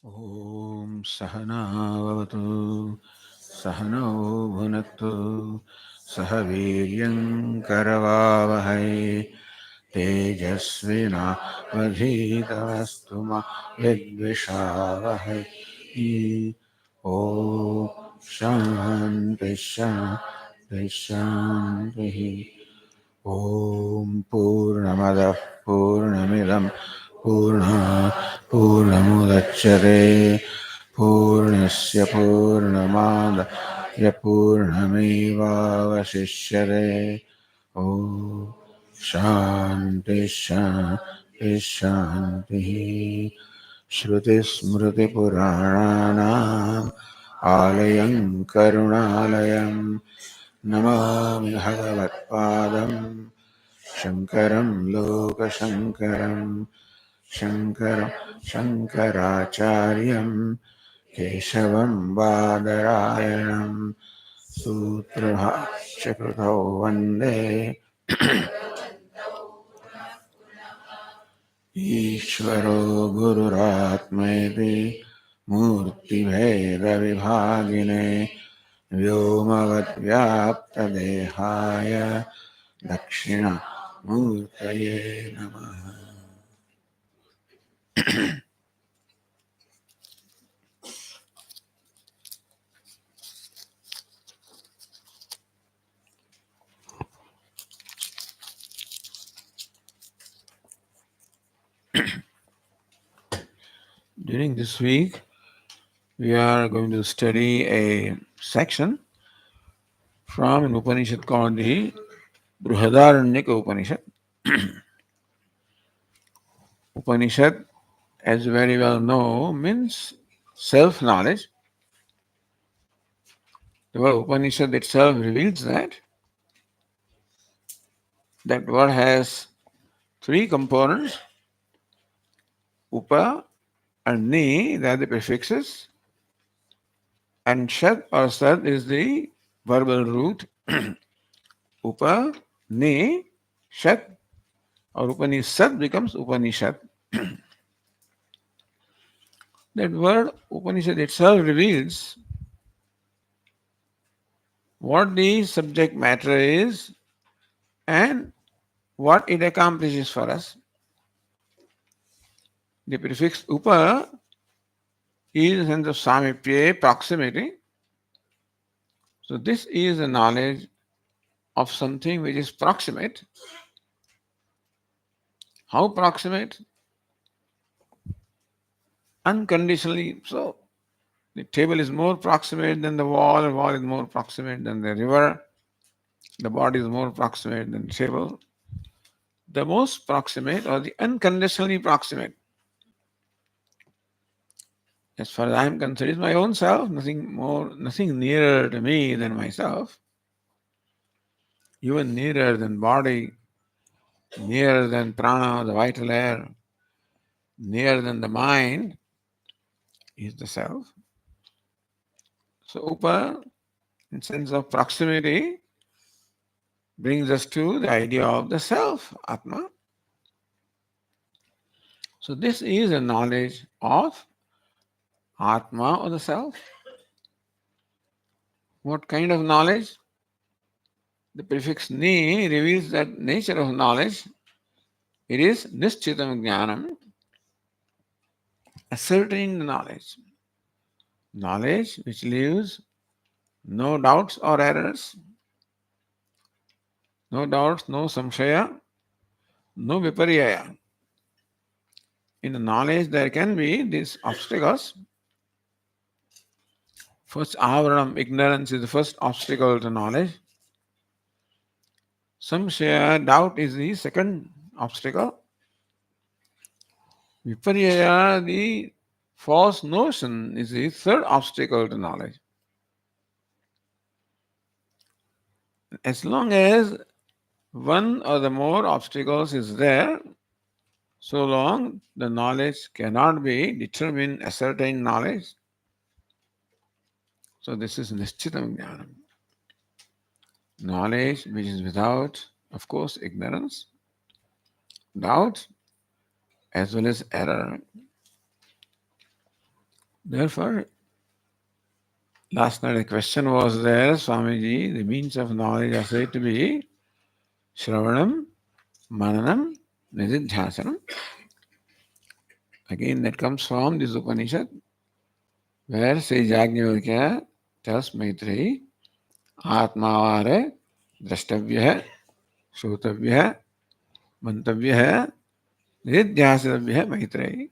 Om Sahanavavatu Sahano Bhunaktu Sahaviryam Karavavahai Tejasvina Vadhitavastu Ma Vidvishavahai Om Shanti Shanti Shanti Om Purnamada Purnamidam Purna Purnamudachyate Purnasya Purnamada Purnameva Vasishyate Om Shanti Shanti Shanti Shruti Smriti Puranam Alayam Karunalayam Namami Bhagavad Shankaram Lokashankaram Shankaram Shankaracharyam Keshavam Badarayanam Sutrabhashyakrutau Vande Ishvaro Gururatmeti Murti Bheda Vibhagine Vyomavad Vyapta Dehaya Dakshina Murtaye Namaha. During this week, we are going to study a section from an Upanishad called the Brihadaranyaka Upanishad. Upanishad, as you very well know, means self-knowledge. The word Upanishad itself reveals that word has three components: Upa and Ni, they are the prefixes, and Shad or Sad is the verbal root. Upa, Ni, Shad, or Upanishad becomes Upanishad. That word Upanishad itself reveals what the subject matter is and what it accomplishes for us. The prefix Upa is in sense of samipye, proximity. So this is a knowledge of something which is proximate. How proximate? Unconditionally so. The table is more proximate than the wall is more proximate than the river, the body is more proximate than the table. The most proximate or the unconditionally proximate, as far as I am concerned, is my own self, nothing more, nothing nearer to me than myself, even nearer than body, nearer than prana, the vital air, nearer than the mind is the self. So upa, in sense of proximity, brings us to the idea of the self, Atma. So this is a knowledge of Atma or the self. What kind of knowledge? The prefix ni reveals that nature of knowledge. It is nishchitam jnanam, ascertained knowledge. Knowledge which leaves no doubts or errors, no doubts, no samshaya, no viparyaya. In the knowledge there can be these obstacles. First, avaranam, ignorance is the first obstacle to knowledge. Samshaya, doubt, is the second obstacle. Viparyaya, the false notion, is the third obstacle to knowledge. As long as one or the more obstacles is there, so long the knowledge cannot be determined, ascertained knowledge. So this is nishchitam jnanam. Knowledge which is without, of course, ignorance, doubt, as well as error. Therefore, last night a question was there, Swamiji, the means of knowledge are said to be Shravanam, Mananam, Nididhyasanam. Again, that comes from this Upanishad, where Sri Yajnavalkya tells Maitreyi, Atmavare, Drashtavya, Shrotavya, Mantavya, Nididhyasatavya, Maitreyi.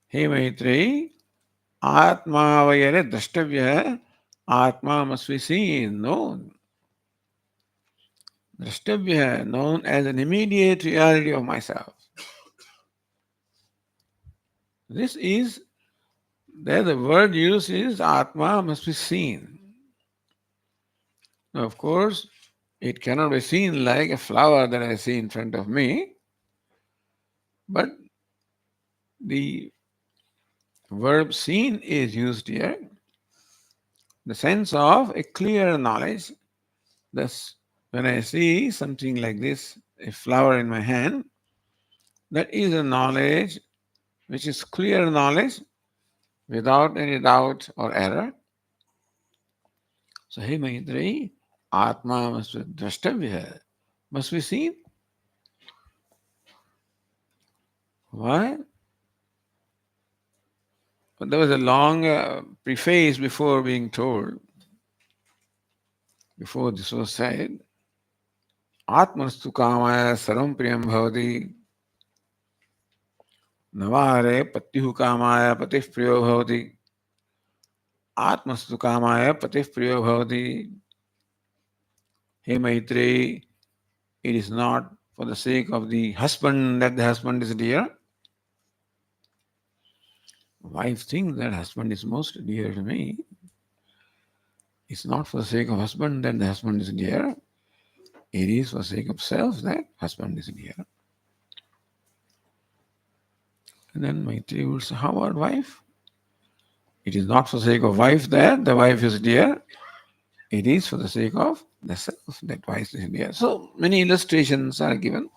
Hey Maitreyi, Atmavayare Drashtavya, Atma must be seen, known. Drashtavya, known as an immediate reality of myself. This is, there the word used is Atma must be seen. Now, of course, it cannot be seen like a flower that I see in front of me, but the verb seen is used here, the sense of a clear knowledge. Thus, when I see something like this, a flower in my hand, that is a knowledge which is clear knowledge without any doubt or error. So, hey Maitreyi, Atma must be drashtavya, must be seen. Why? But there was a long preface before being told, before this was said, Atmastu kamaya saram priyam bhavati, navare patyuhu kamaya patih priyo bhavati, Atmastu kamaya patih priyo bhavati. Hey Maitreyi, it is not for the sake of the husband that the husband is dear. Wife thinks that husband is most dear to me. It's not for the sake of husband that the husband is dear. It is for the sake of self that husband is dear. And then Maitreyi would say, how about wife? It is not for the sake of wife that the wife is dear. It is for the sake of the self that wife is dear. So many illustrations are given.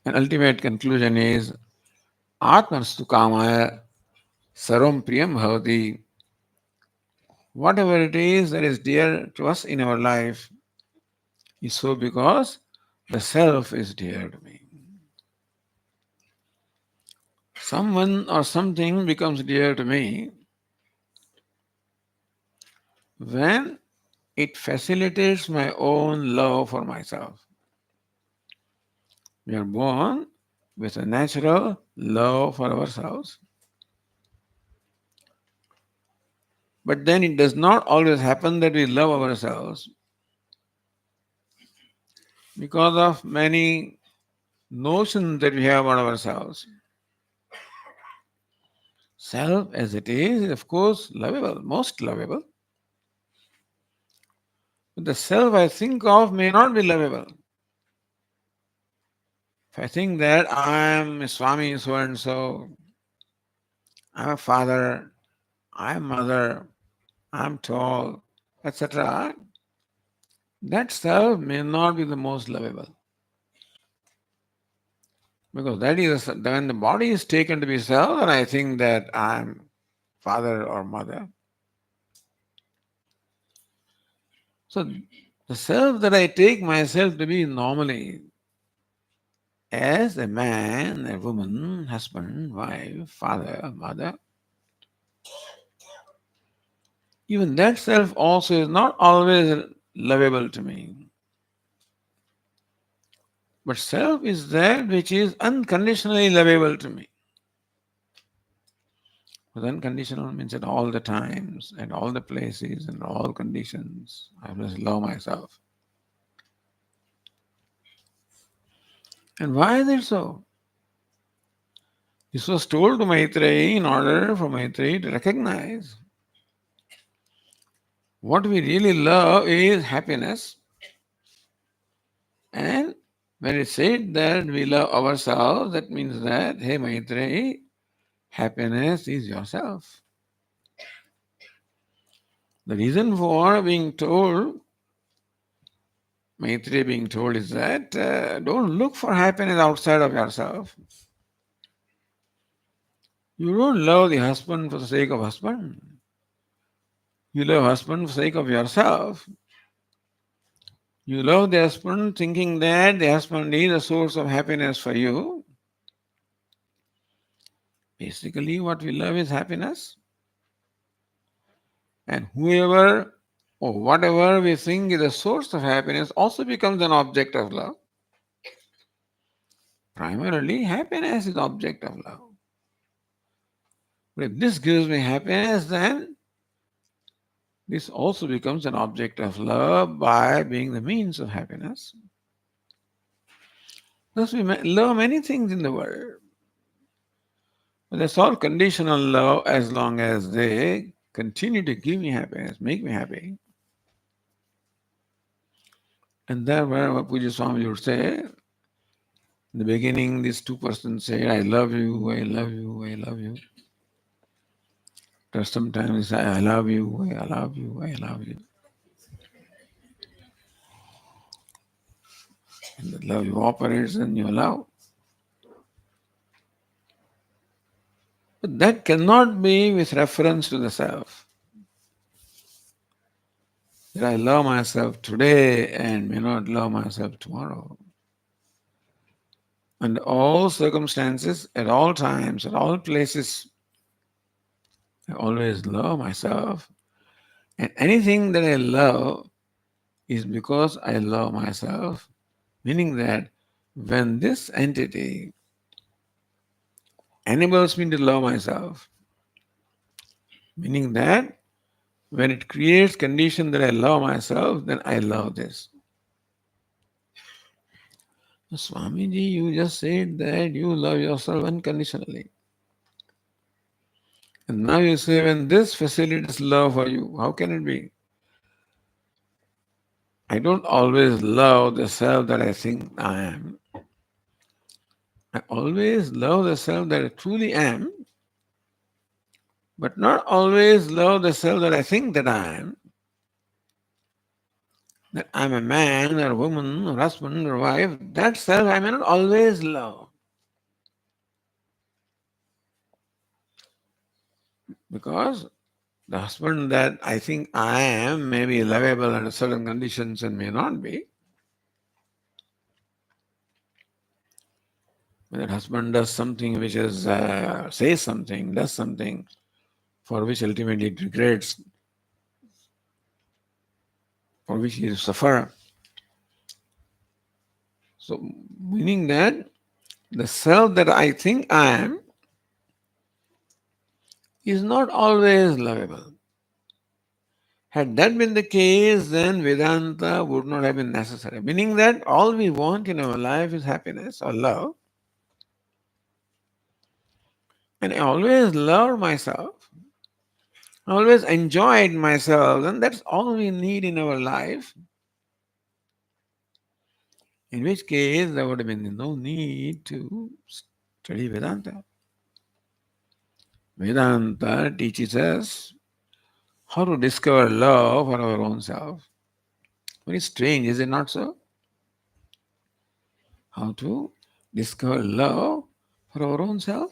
An ultimate conclusion is Atmanastu kamaya sarvam priyam bhavati. Whatever it is that is dear to us in our life is so because the self is dear to me. Someone or something becomes dear to me when it facilitates my own love for myself. We are born with a natural love for ourselves. But then it does not always happen that we love ourselves because of many notions that we have about ourselves. Self as it is, of course, lovable, most lovable. But the self I think of may not be lovable. If I think that I am a Swami so and so, I'm a father, I'm mother, I'm tall, etc., that self may not be the most lovable. Because that is when the body is taken to be self, and I think that I'm father or mother. So the self that I take myself to be normally as a man, a woman, husband, wife, father, mother, even that self also is not always lovable to me. But self is that which is unconditionally lovable to me. But unconditional means at all the times, at all the places, and all conditions, I must love myself. And why is it so? This was told to Maitreyi in order for Maitreyi to recognize what we really love is happiness. And when it's said that we love ourselves, that means that, hey Maitreyi, happiness is yourself. The reason for being told, Maitreyi being told is that don't look for happiness outside of yourself. You don't love the husband for the sake of husband. You love husband for the sake of yourself. You love the husband thinking that the husband is a source of happiness for you. Basically, what we love is happiness. And whoever or whatever we think is a source of happiness also becomes an object of love. Primarily, happiness is object of love. But if this gives me happiness, then this also becomes an object of love by being the means of happiness. Thus, we love many things in the world. But that's all conditional love as long as they continue to give me happiness, make me happy. And then what Puja Swami would say, in the beginning, these two persons say, I love you, I love you, I love you. After sometimes they say, I love you, I love you, I love you. And the love evaporates and you love. But that cannot be with reference to the self. That I love myself today and may not love myself tomorrow. Under all circumstances, at all times, at all places, I always love myself. And anything that I love is because I love myself, meaning that when this entity enables me to love myself, meaning that when it creates condition that I love myself, then I love this. Swamiji, you just said that you love yourself unconditionally. And now you say when this facilitates love for you, how can it be? I don't always love the self that I think I am. I always love the self that I truly am, but not always love the self that I think that I am. That I'm a man or a woman or husband or wife, that self I may not always love. Because the husband that I think I am may be lovable under certain conditions and may not be. When that husband does something which is, says something, does something for which ultimately it regrets, for which he suffer. So, meaning that the self that I think I am is not always lovable. Had that been the case, then Vedanta would not have been necessary. Meaning that all we want in our life is happiness or love. And I always loved myself. I always enjoyed myself, and that's all we need in our life. In which case, there would have been no need to study Vedanta. Vedanta teaches us how to discover love for our own self. Very strange, is it not so? How to discover love for our own self?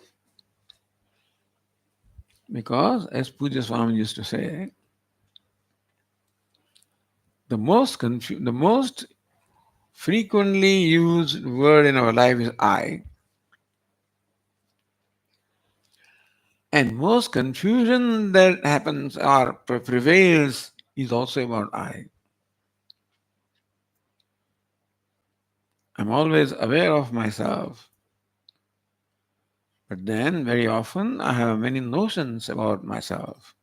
Because, as Puja Swami used to say, the most frequently used word in our life is I. And most confusion that happens or prevails is also about I. I'm always aware of myself. But then, very often, I have many notions about myself.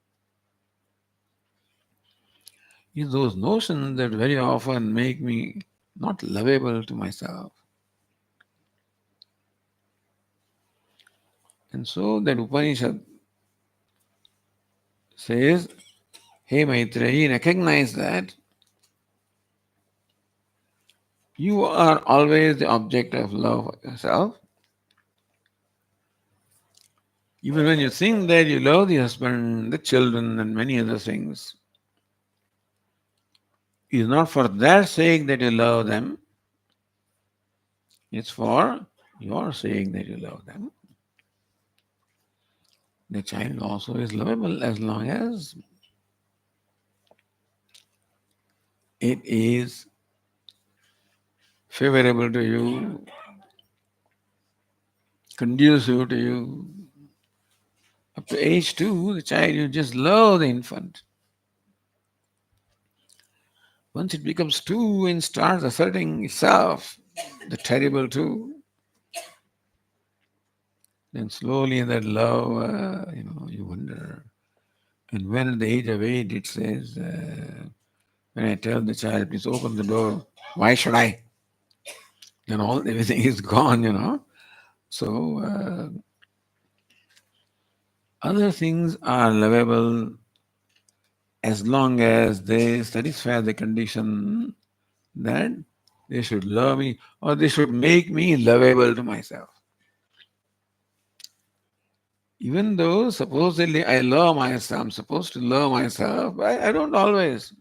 It's those notions that very often make me not lovable to myself. And so that Upanishad says, hey Maitreyi, recognize that you are always the object of love for yourself. Even when you think that you love the husband, the children, and many other things, it's not for their sake that you love them, it's for your sake that you love them. The child also is lovable as long as it is favorable to you, conducive to you. Up to age 2, the child, you just love the infant. Once it becomes 2 and starts asserting itself, the terrible 2, then slowly in that love, you wonder. And when at the age of 8, it says, when I tell the child, please open the door, why should I? Then everything is gone. So other things are lovable as long as they satisfy the condition that they should love me or they should make me lovable to myself. Even though supposedly I love myself, I'm supposed to love myself, I don't always.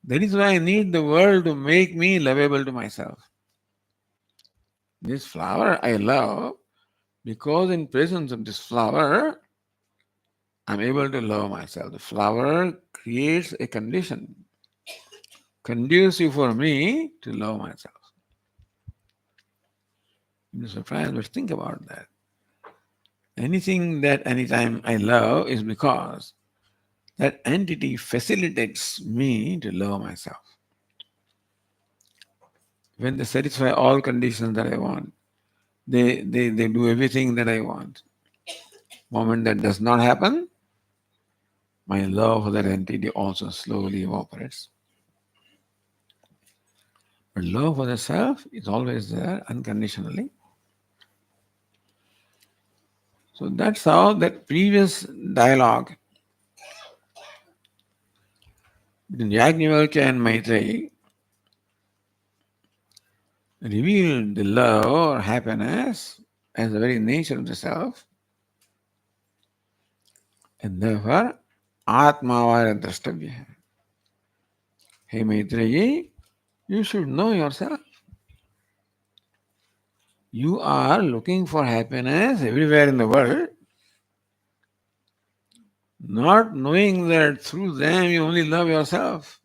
That is why I need the world to make me lovable to myself. This flower I love because in presence of this flower, I'm able to love myself. The flower creates a condition conducive for me to love myself. You're surprised, but think about that. Anything that anytime I love is because that entity facilitates me to love myself. When they satisfy all conditions that I want, they do everything that I want. Moment that does not happen, my love for that entity also slowly evaporates. But love for the self is always there unconditionally. So that's how that previous dialogue between Yajnavalkya and Maitreyi revealed the love or happiness as the very nature of the self, and therefore Atmavara Drashtavya. Hey Maitreyi, you should know yourself. You are looking for happiness everywhere in the world, not knowing that through them you only love yourself.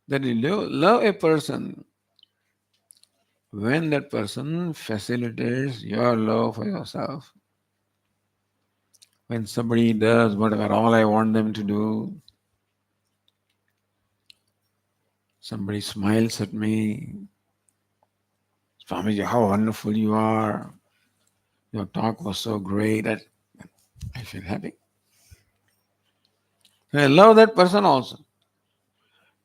That you love a person when that person facilitates your love for yourself. When somebody does whatever all I want them to do, somebody smiles at me, Swamiji, how wonderful you are. Your talk was so great that I feel happy. And I love that person also.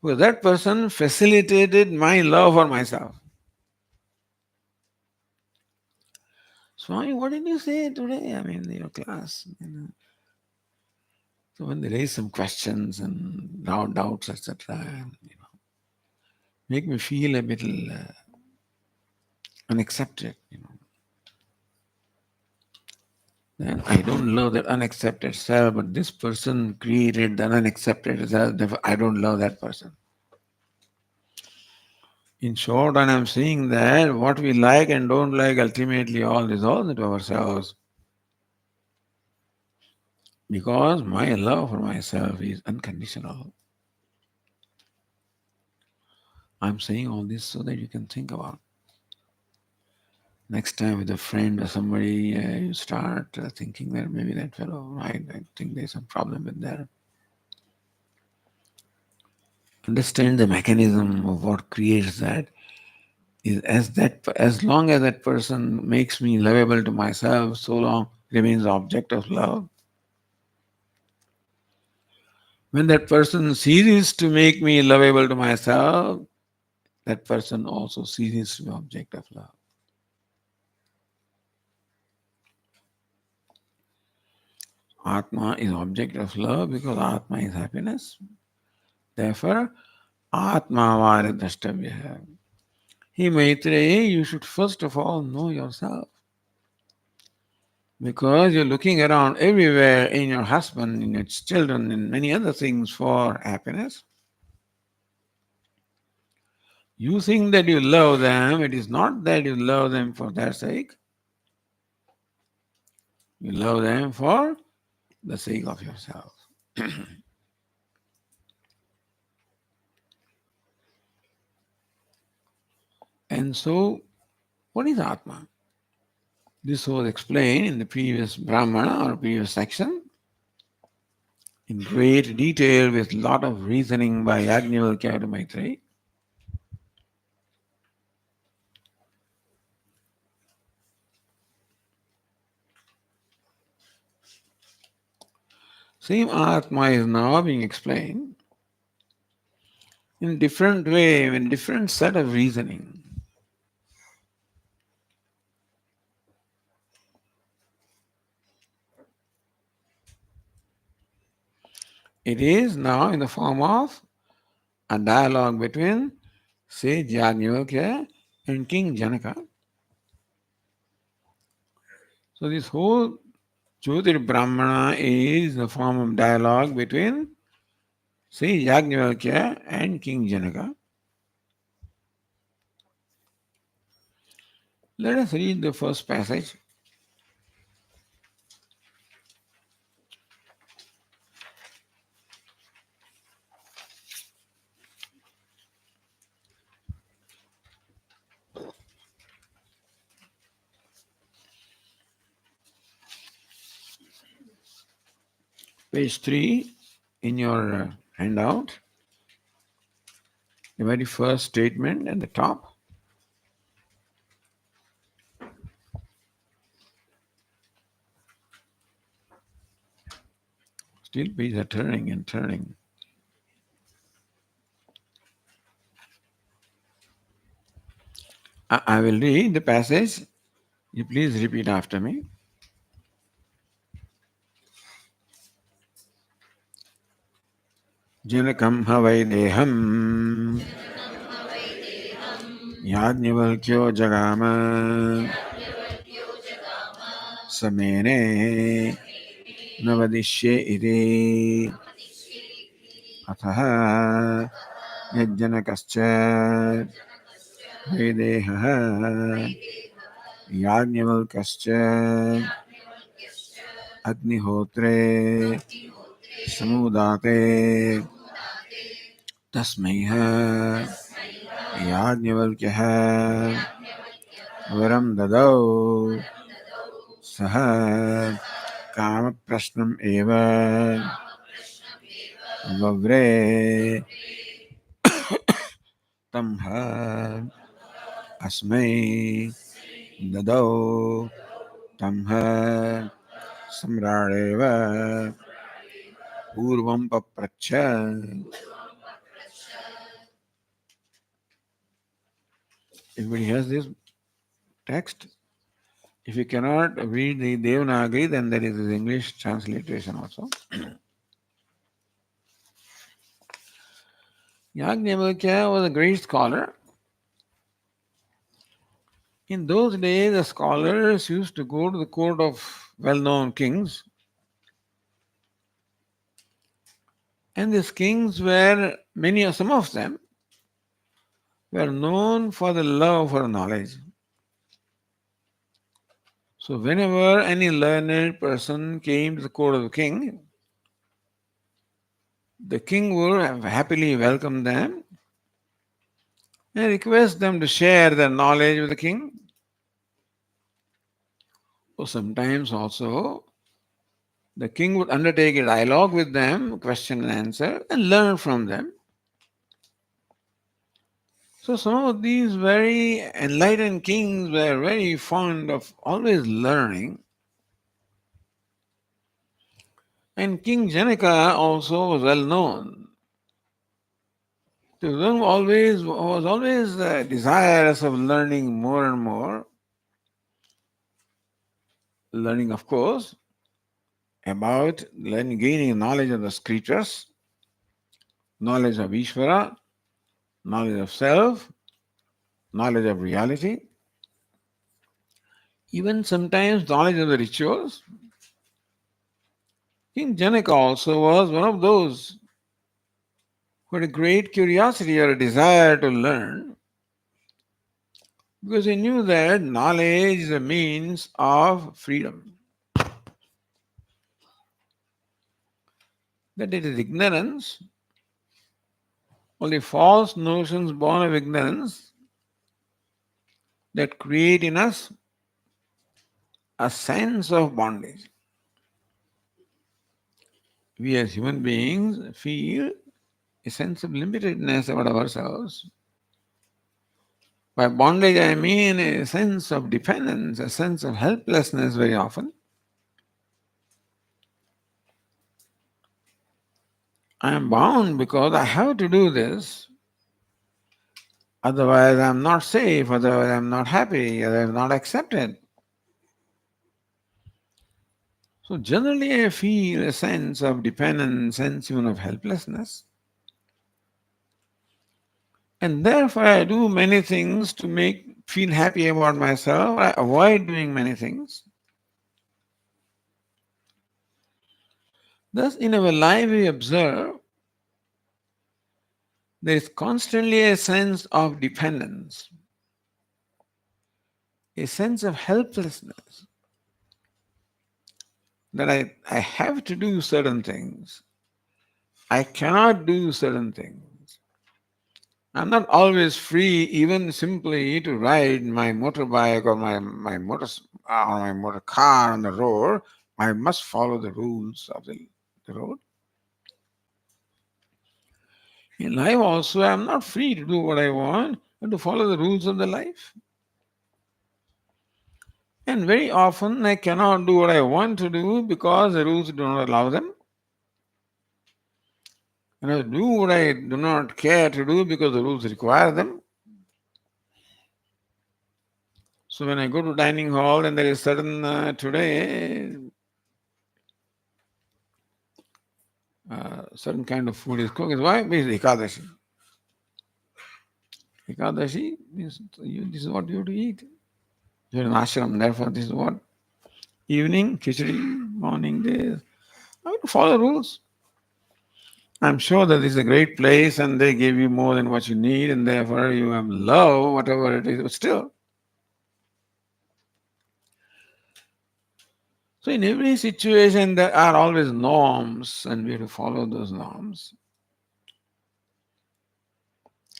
Because that person facilitated my love for myself. Swami, what did you say today? I mean, your class. So when they raise some questions and doubts, etc., make me feel a little unaccepted. Then I don't love that unaccepted self, but this person created the unaccepted self, therefore I don't love that person. In short, and I'm seeing that what we like and don't like ultimately all resolves into ourselves. Because my love for myself is unconditional. I'm saying all this so that you can think about. Next time with a friend or somebody, you start thinking that maybe that fellow, right? I think there's some problem with that. Understand the mechanism of what creates that. Is as long as that person makes me lovable to myself, so long remains the object of love. When that person ceases to make me lovable to myself, that person also ceases to be object of love. Atma is object of love because Atma is happiness. Therefore, Atma Vare Drashtavya. He Maitreyi, you should first of all know yourself. Because you're looking around everywhere in your husband, in your children, in many other things for happiness. You think that you love them, it is not that you love them for their sake. You love them for the sake of yourself. And so, what is Atma? This was explained in the previous Brahmana or previous section in great detail with lot of reasoning by Yajnavalkya to Maitreyi. Same Atma is now being explained in different way, in different set of reasoning. It is now in the form of a dialogue between sage Yajnavalkya and King Janaka. So this whole Jyotir Brahmana is the form of dialogue between sage Yajnavalkya and King Janaka. Let us read the first passage. Page 3 in your handout, the very first statement at the top. Still pages are turning and turning. I will read the passage. You please repeat after me. Janakam havai deham Yajnavalkyo jagama samene navadishye ide atha yajjanakascha vedeha Yajnavalkascha agnihotre samudate tasmaiha Yajnavalkyaha varam dadau saha kama prashnam eva vavre tamha asmai dadau tamha samrareva purvam papracha. Everybody has this text. If you cannot read the Devanagari, then there is the English transliteration also. Yajnavalkya was a great scholar. In those days, the scholars used to go to the court of well-known kings. And these kings were, some of them, were known for the love for knowledge. So whenever any learned person came to the court of the king would have happily welcome them and request them to share their knowledge with the king. Or sometimes also the king would undertake a dialogue with them, question and answer, and learn from them. So some of these very enlightened kings were very fond of always learning. And King Janaka also was well known. To them was always desirous of learning more and more. Learning, of course, about gaining knowledge of the scriptures, knowledge of Ishvara, knowledge of self, knowledge of reality, even sometimes knowledge of the rituals. King Janaka also was one of those who had a great curiosity or a desire to learn because he knew that knowledge is a means of freedom. that it is ignorance, only false notions born of ignorance that create in us a sense of bondage. We as human beings feel a sense of limitedness about ourselves. By bondage, I mean a sense of dependence, a sense of helplessness very often. I am bound because I have to do this, otherwise, I'm not safe, otherwise, I'm not happy, otherwise, I'm not accepted. So, generally, I feel a sense of dependence, sense even of helplessness. And therefore, I do many things to make feel happy about myself. I avoid doing many things. Thus, in our life, we observe there is constantly a sense of dependence, a sense of helplessness that I have to do certain things. I cannot do certain things. I'm not always free, even simply to ride my motorbike or my motor car on the road. I must follow the rules of the road. In life also, I'm not free to do what I want, but to follow the rules of the life. And very often I cannot do what I want to do because the rules do not allow them. And I do what I do not care to do because the rules require them. So when I go to dining hall and there is certain today certain kind of food is cooked, why? Because Ekadashi. Ekadashi means this is what you have to eat. You're in ashram, therefore this is what. Evening, khichdi, morning, this. I have to follow the rules. I'm sure that this is a great place and they give you more than what you need and therefore you have love, whatever it is, but still. So in every situation there are always norms and we have to follow those norms.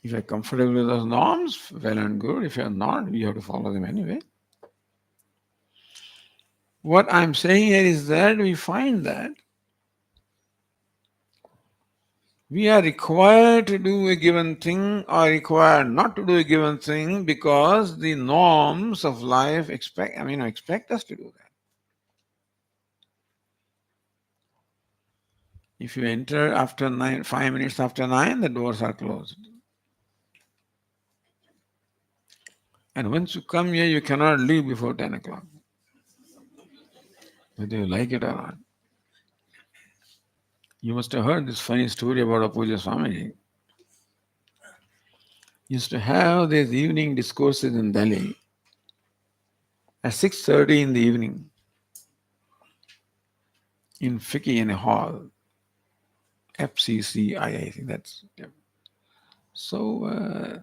If you're comfortable with those norms, well and good. If you're not, you have to follow them anyway. What I'm saying here is that we find that we are required to do a given thing or required not to do a given thing because the norms of life expect us to do that. If you enter after 5 minutes after 9, the doors are closed. And once you come here, you cannot leave before 10 o'clock, whether you like it or not. You must have heard this funny story about a Puja Swamiji. He used to have these evening discourses in Delhi at 6:30 in the evening in Fiqh in a hall, FCCI, I think that's. Yeah. So,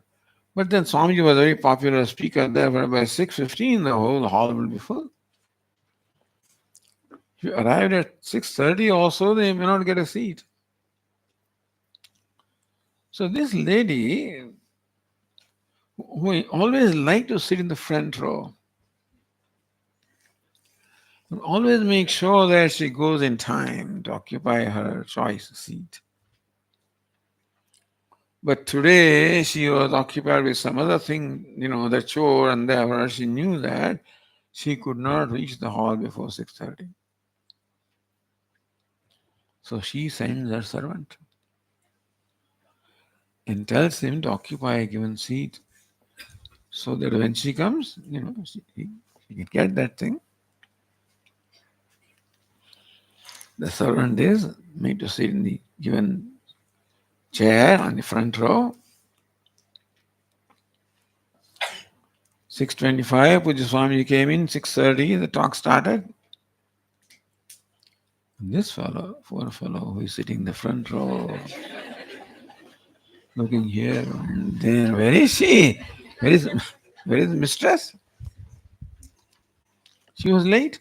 but then Swamiji was a very popular speaker there, but by 6:15 the whole hall will be full. If you arrived at 6:30 also, they may not get a seat. So this lady, who always liked to sit in the front row, would always make sure that she goes in time to occupy her choice seat. But today she was occupied with some other thing, the chore, and therefore she knew that she could not reach the hall before 6:30. So she sends her servant and tells him to occupy a given seat so that when she comes, she can get that thing. The servant is made to sit in the given chair on the front row. 6:25, Puja Swami came in, 6:30, the talk started. And this poor fellow who is sitting in the front row, looking here and there, where is she? Where is the mistress? She was late.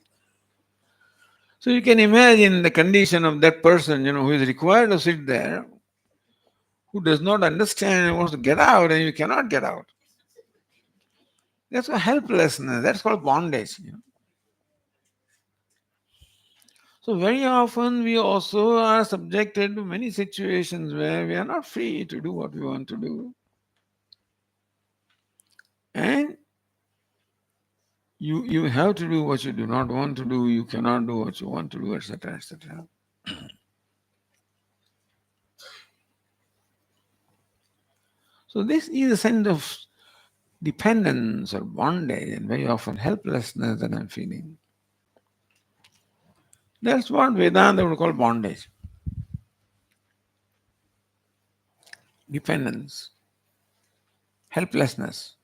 So you can imagine the condition of that person, who is required to sit there, who does not understand and wants to get out, and you cannot get out. That's a helplessness. That's called bondage. So very often we also are subjected to many situations where we are not free to do what we want to do. And you have to do what you do not want to do, you cannot do what you want to do, etc., etc. So this is a sense of dependence or bondage and very often helplessness that I'm feeling. That's what Vedanta would call bondage. Dependence, helplessness.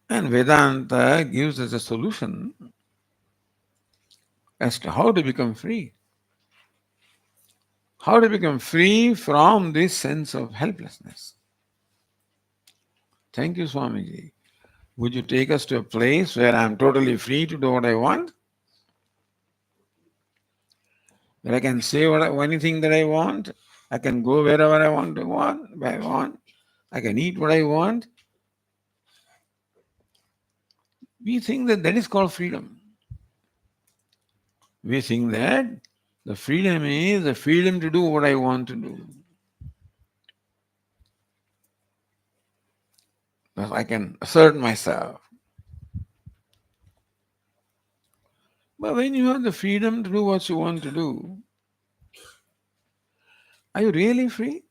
And Vedanta gives us a solution as to how to become free. How to become free from this sense of helplessness. Thank you, Swamiji. Would you take us to a place where I'm totally free to do what I want? Where I can say anything that I want? I can go wherever I where I want. I can eat what I want. We think that that is called freedom. We think that the freedom is the freedom to do what I want to do. That I can assert myself. But when you have the freedom to do what you want to do, are you really free?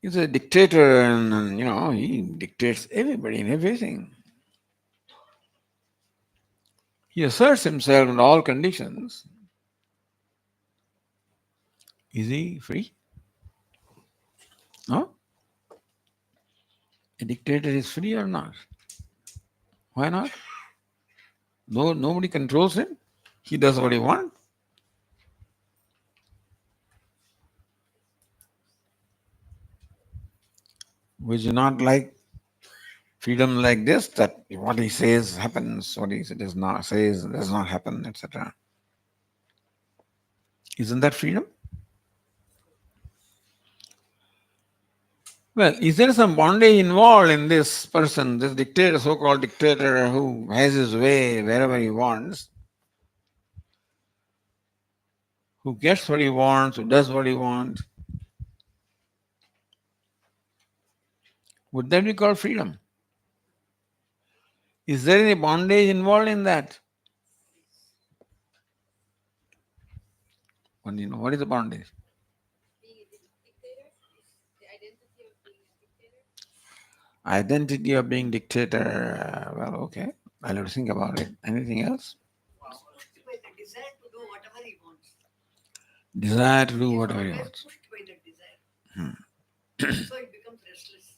He's a dictator and he dictates everybody and everything. He asserts himself in all conditions. Is he free? No? A dictator is free or not? Why not? No, nobody controls him. He does what he wants. Would you not like freedom like this? That what he says happens, what he does not says does not happen, etc. Isn't that freedom? Well, is there some bondage involved in this person, this dictator, so-called dictator who has his way wherever he wants, who gets what he wants, who does what he wants? Would that be called freedom? Is there any bondage involved in that? What is the bondage? Identity of being dictator. Well, okay. I'll have to think about it. Anything else? Pushed by the desire to do whatever he wants. Desire to do whatever he wants. Pushed by the desire. So he becomes restless.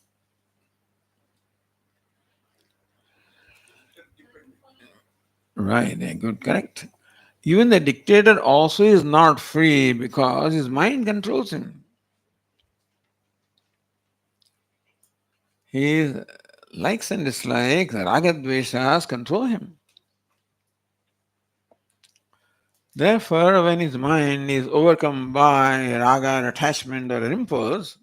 Right, good, correct. Even the dictator also is not free because his mind controls him. His likes and dislikes, raga dveshas control him. Therefore, when his mind is overcome by raga, attachment, or impulse,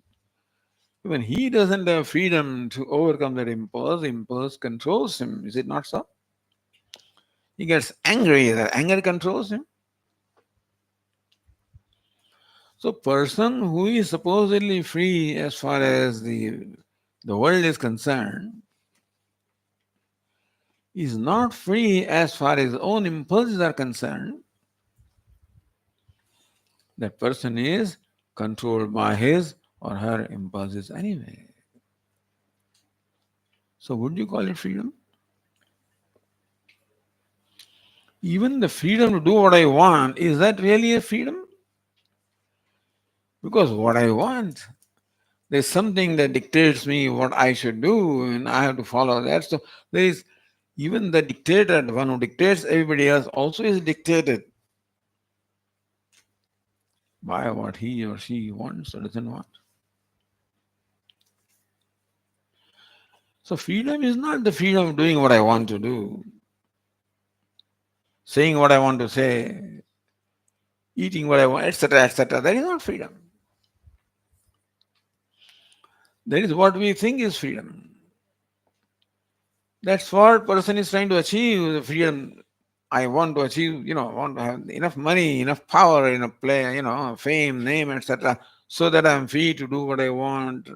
even he doesn't have freedom to overcome that impulse. Impulse controls him. Is it not so? He gets angry. That anger controls him. So, person who is supposedly free as far as the world is concerned is not free as far as his own impulses are concerned. That person is controlled by his or her impulses anyway. So, would you call it freedom? Even the freedom to do what I want, is that really a freedom? Because what I want, there's something that dictates me what I should do, and I have to follow that. So, there is even the dictator, the one who dictates everybody else, also is dictated by what he or she wants or doesn't want. So freedom is not the freedom of doing what I want to do. saying what I want to say, eating what I want, etc., etc. That is not freedom. That is what we think is freedom. That's what person is trying to achieve, the freedom. I want to achieve, I want to have enough money, enough power, play, fame, name, etc., so that I'm free to do what I want.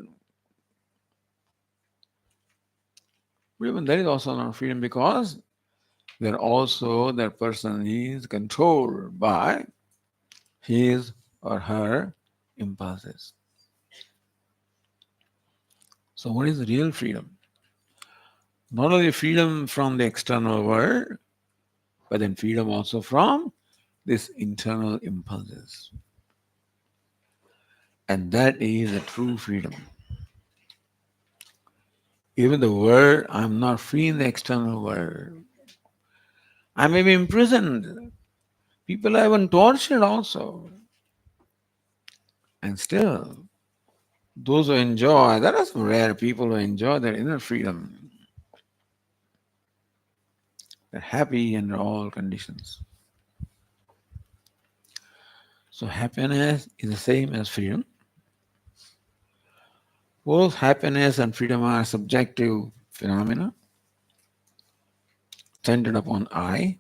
But even that is also not freedom because then also that person is controlled by his or her impulses. So, what is real freedom? Not only freedom from the external world, but then freedom also from these internal impulses. And that is a true freedom. Even the world, I'm not free in the external world. I may be imprisoned. People are even tortured also. And still, those who enjoy, there are some rare people who enjoy their inner freedom. They're happy under all conditions. So happiness is the same as freedom. Both happiness and freedom are subjective phenomena centered upon I,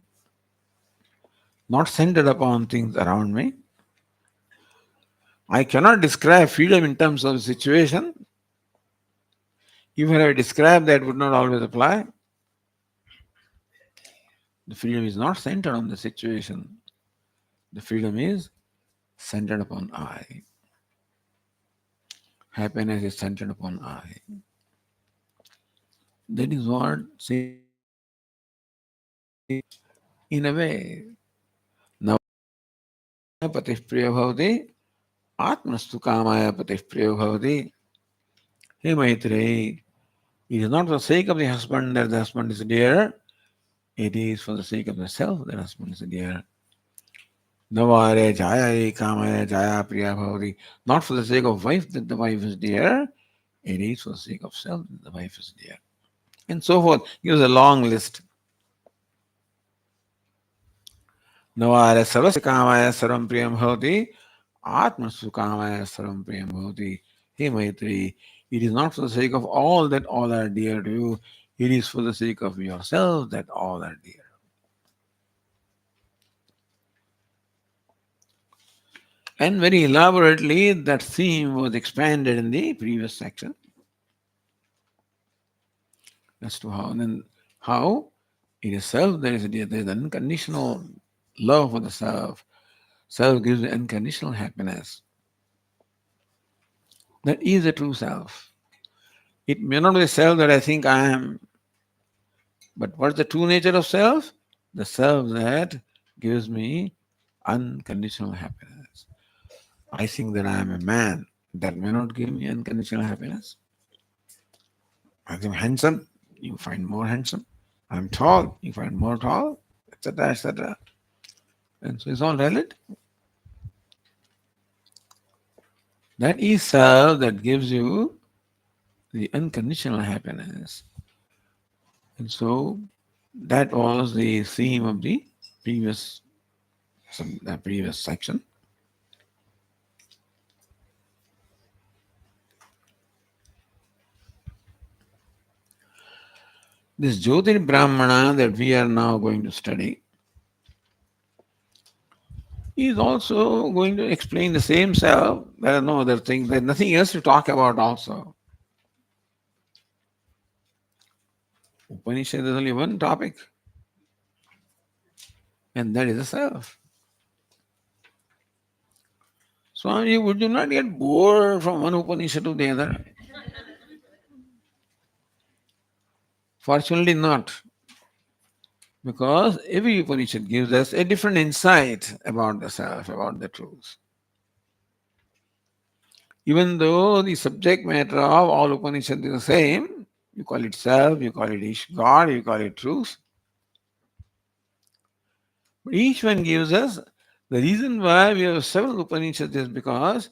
not centered upon things around me. I cannot describe freedom in terms of situation. Even if I describe that would not always apply. The freedom is not centered on the situation. The freedom is centered upon I. Happiness is centered upon I. That is what in a way. Now patih priya bhavati, atmastu kamaya patih priya bhavati. Hey Maitreyi, it is not for the sake of the husband that the husband is dear, it is for the sake of the self that the husband is dear. Navare jaya kamaya jaya priya bhavati. Not for the sake of wife that the wife is dear, it is for the sake of self that the wife is dear. And so forth. Gives a long list. Navare sarvasya kamaya sarvam priyam bhavati. Atmasu kamaya sarvam priyam bhavati. Hey Maitri, it is not for the sake of all that all are dear to you. It is for the sake of yourself that all are dear. And very elaborately, that theme was expanded in the previous section as to how it is self that is dear. There is unconditional love for the self. Self gives unconditional happiness. That is the true self. It may not be the self that I think I am, but what's the true nature of self? The self that gives me unconditional happiness. I think that I am a man. That may not give me unconditional happiness. I think I'm handsome. You find more handsome. I'm tall. You find more tall, etc., etc. And so it's all relative. That is self that gives you the unconditional happiness. And so that was the theme of the previous previous section. This Jyotir Brahmana that we are now going to study is also going to explain the same self. There are no other things. There's nothing else to talk about also. Upanishad is only one topic, and that is the self. Swami, would you not get bored from one Upanishad to the other? Fortunately not, because every Upanishad gives us a different insight about the self, about the truth. Even though the subject matter of all Upanishads is the same, you call it self, you call it God, you call it truth, but each one gives us the reason why we have several Upanishads is because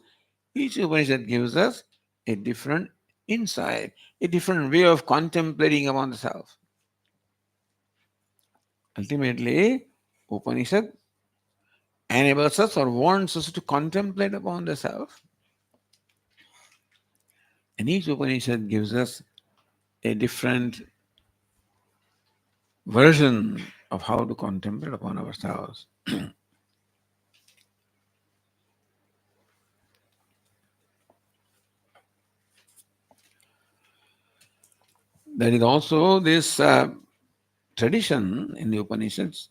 each Upanishad gives us a different insight, a different way of contemplating upon the self. Ultimately, Upanishad enables us or wants us to contemplate upon the self. And each Upanishad gives us a different version of how to contemplate upon ourselves. There is also this tradition in the Upanishads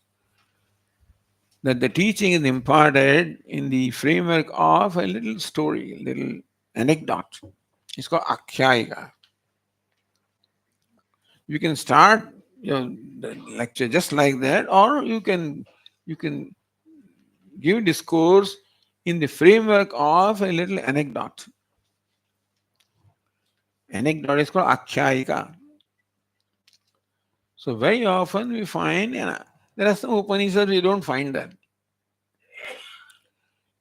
that the teaching is imparted in the framework of a little story, a little anecdote. It's called Akhyayika. You can start your the lecture just like that, or you can give discourse in the framework of a little anecdote. Anecdote is called Akhyayika. So very often we find, there are some Upanishads we don't find that.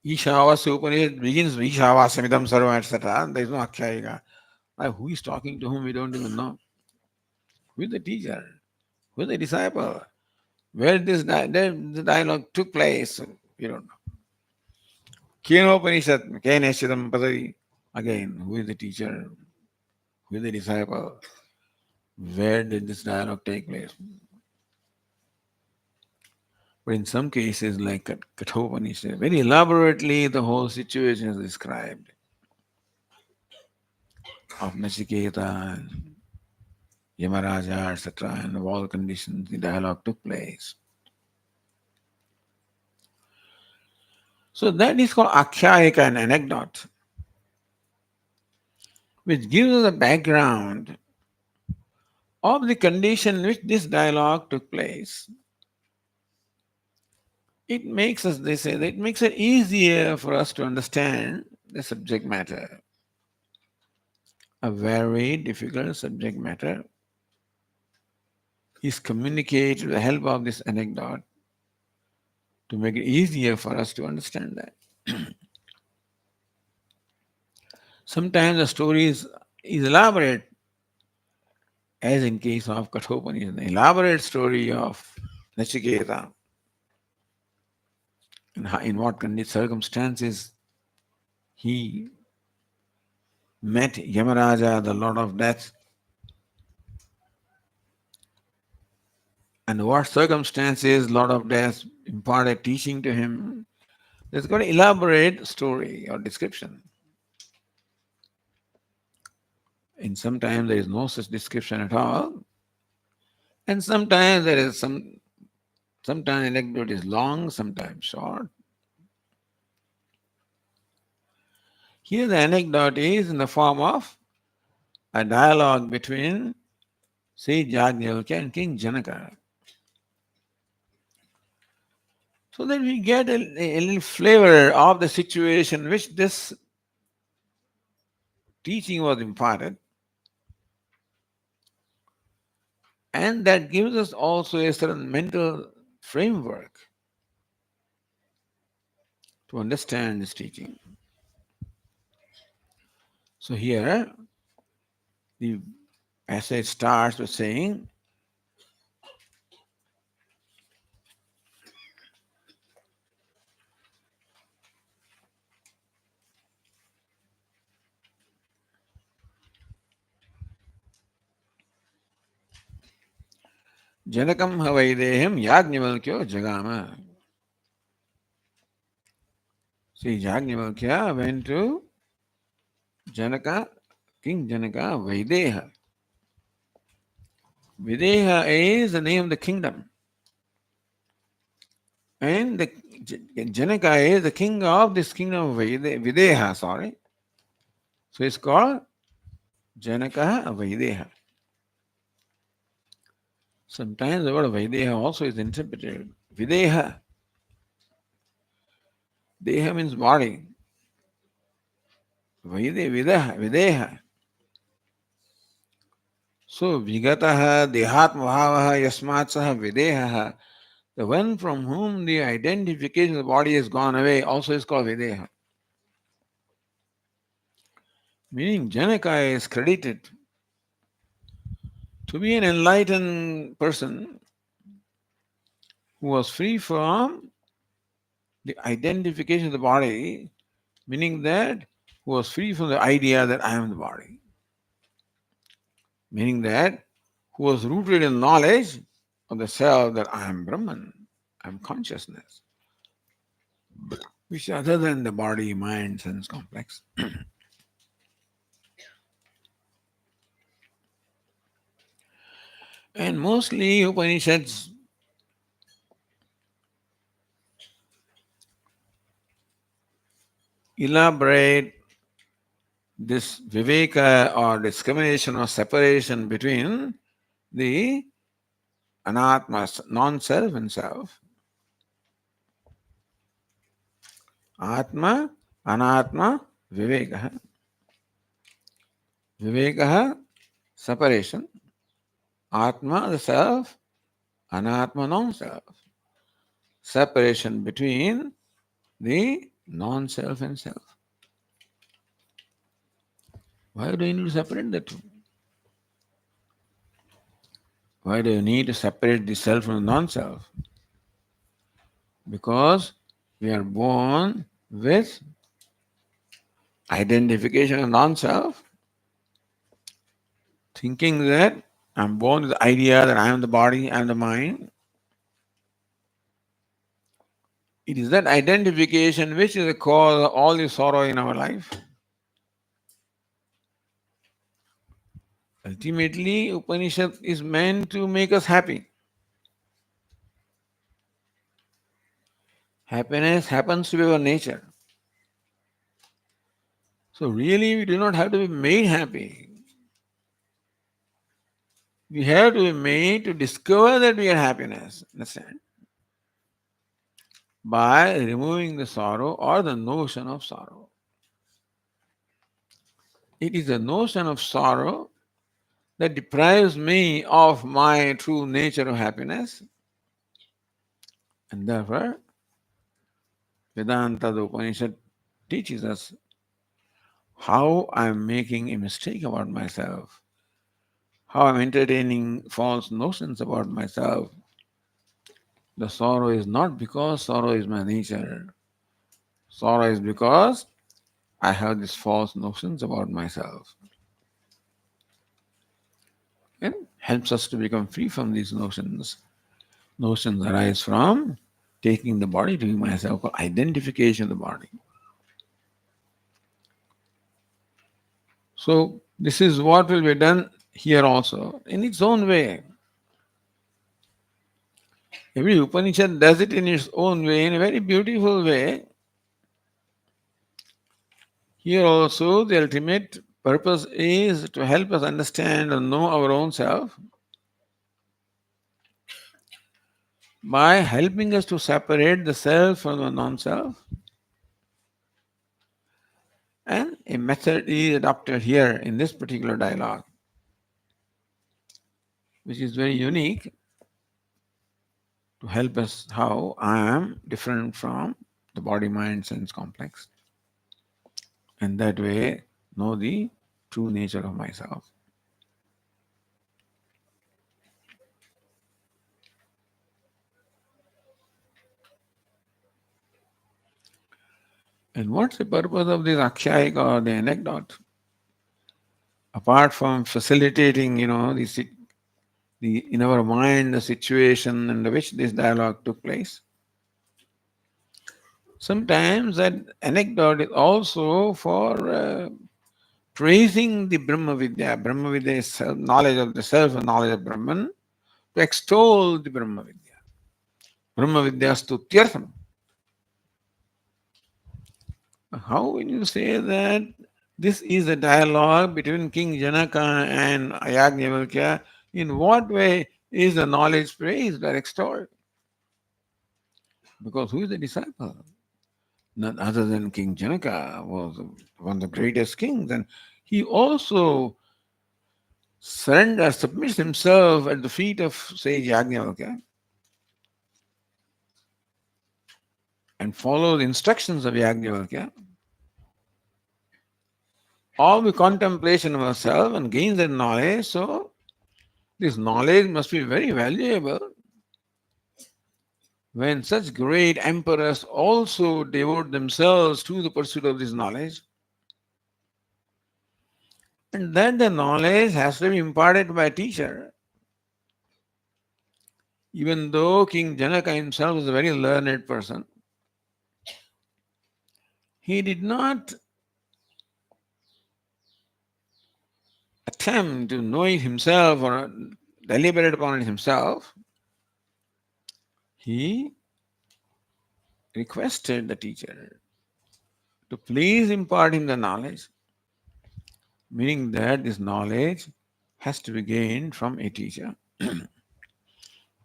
Ishavasya Upanishad begins with Ishavasamidam Sarvam, etc. There is no Akhyayika. Who is talking to whom we don't even know. Who is the teacher? Who is the disciple? Where the dialogue took place? We don't know. Kenopanishad, Keneshidam Padari. Again, who is the teacher? Who is the disciple? Where did this dialogue take place? But in some cases, like Kathopanishad, very elaborately the whole situation is described of Nachiketa, and Yamaraja, etc., and of all conditions the dialogue took place. So that is called Akhyayika, an anecdote, which gives us a background of the condition in which this dialogue took place. It makes us, they say, that it makes it easier for us to understand the subject matter. A very difficult subject matter is communicated with the help of this anecdote to make it easier for us to understand that. Sometimes the story is elaborate, as in case of Kathopanishad, the elaborate story of Nachiketa, and in what circumstances he met Yamaraja, the Lord of Death, and what circumstances Lord of Death imparted teaching to him. There's got an elaborate story or description. And sometimes there is no such description at all. And sometimes there is sometimes anecdote is long, sometimes short. Here the anecdote is in the form of a dialogue between Sage Yajnavalkya and King Janaka. So that we get a little flavor of the situation which this teaching was imparted. And that gives us also a certain mental framework to understand this teaching. So here the passage starts with saying, Janakam Havaideham Yajnavalkyo Jagama. See, Yajnavalkya went to Janaka, King Janaka, Vaideha. Videha is the name of the kingdom. And the Janaka is the king of this kingdom of Videha, sorry. So it's called Janaka Vaideha. Sometimes the word Vaideha also is interpreted. Videha. Deha means body. Videha. So Vigataha, Dehatma Bhavaha, Yasmat Saha Videha. The one from whom the identification of the body has gone away also is called Videha. Meaning Janaka is credited to be an enlightened person who was free from the identification of the body, meaning that who was free from the idea that I am the body, meaning that who was rooted in knowledge of the self that I am Brahman, I am consciousness, which is other than the body, mind, sense complex. And mostly Upanishads elaborate this viveka or discrimination or separation between the anatma, non-self and self. Atma, anatma, viveka. Viveka, separation. Atma, the self. Anatma, non-self. Separation between the non-self and self. Why do you need to separate the two? Why do you need to separate the self from the non-self? Because we are born with identification of non-self, thinking that I'm born with the idea that I am the body, I am the mind. It is that identification which is the cause of all the sorrow in our life. Ultimately, Upanishad is meant to make us happy. Happiness happens to be our nature. So really, we do not have to be made happy. We have to be made to discover that we are happiness. Understand? By removing the sorrow or the notion of sorrow. It is the notion of sorrow that deprives me of my true nature of happiness, and therefore Vedanta, the Upanishad, teaches us how I am making a mistake about myself, how I am entertaining false notions about myself. The sorrow is not because sorrow is my nature. Sorrow is because I have these false notions about myself. And helps us to become free from these notions. Notions arise from taking the body to be myself, or identification of the body. So this is what will be done here also in its own way. Every Upanishad does it in its own way, in a very beautiful way. Here also, the ultimate purpose is to help us understand and know our own self by helping us to separate the self from the non-self. And a method is adopted here in this particular dialogue, which is very unique to help us how I am different from the body, mind, sense complex. And that way know the true nature of myself. And what's the purpose of this akshayika or the anecdote? Apart from facilitating, the in our mind the situation in which this dialogue took place. Sometimes that anecdote is also for praising the Brahma Vidya. Brahma Vidya is knowledge of the self and knowledge of Brahman, to extol the Brahma Vidya. Brahma Vidya stutyartham. How will you say that this is a dialogue between King Janaka and Yajnavalkya? In what way is the knowledge praised or extolled? Because who is the disciple? None other than King Janaka was one of the greatest kings, and he also submits himself at the feet of sage Yajnavalkya and follows the instructions of Yajnavalkya. All the contemplation of ourselves and gains that knowledge, so this knowledge must be very valuable. when such great emperors also devote themselves to the pursuit of this knowledge, and that the knowledge has to be imparted by a teacher, even though King Janaka himself was a very learned person, he did not attempt to know it himself or deliberate upon it himself. He requested the teacher to please impart him the knowledge, meaning that this knowledge has to be gained from a teacher.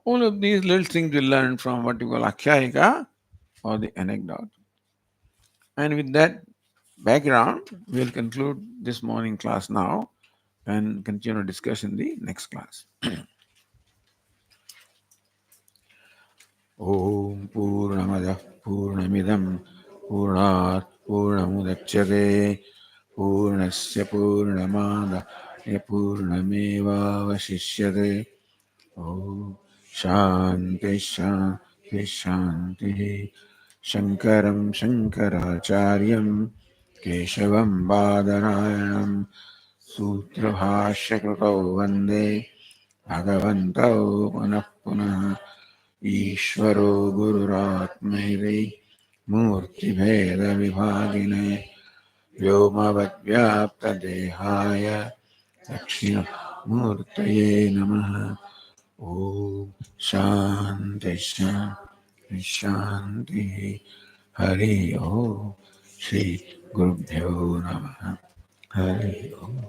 All of these little things we learn from what you call Akhyayika or the anecdote. And with that background, we'll conclude this morning class now and continue discussion in the next class. Om Purnamada Purnamidam Purnat Purnamudachyate Purnasya Purnamada Purnameva Vashishyate. Om Shanti Shanti Shanti. Shankaram Shankaracharyam Keshavam Badarayanam Sutrabhashyakrito Vande Bhagavantau Punah Punah Ishvaro Gururatmaivi Murtibheda Vibhagine Vyomavadvyapta Dehaya Dakshina Murtaye Namaha. Om Shanti Shanti Shanti. Hari Om. Shri Gurubhyo Namaha. Hari Om.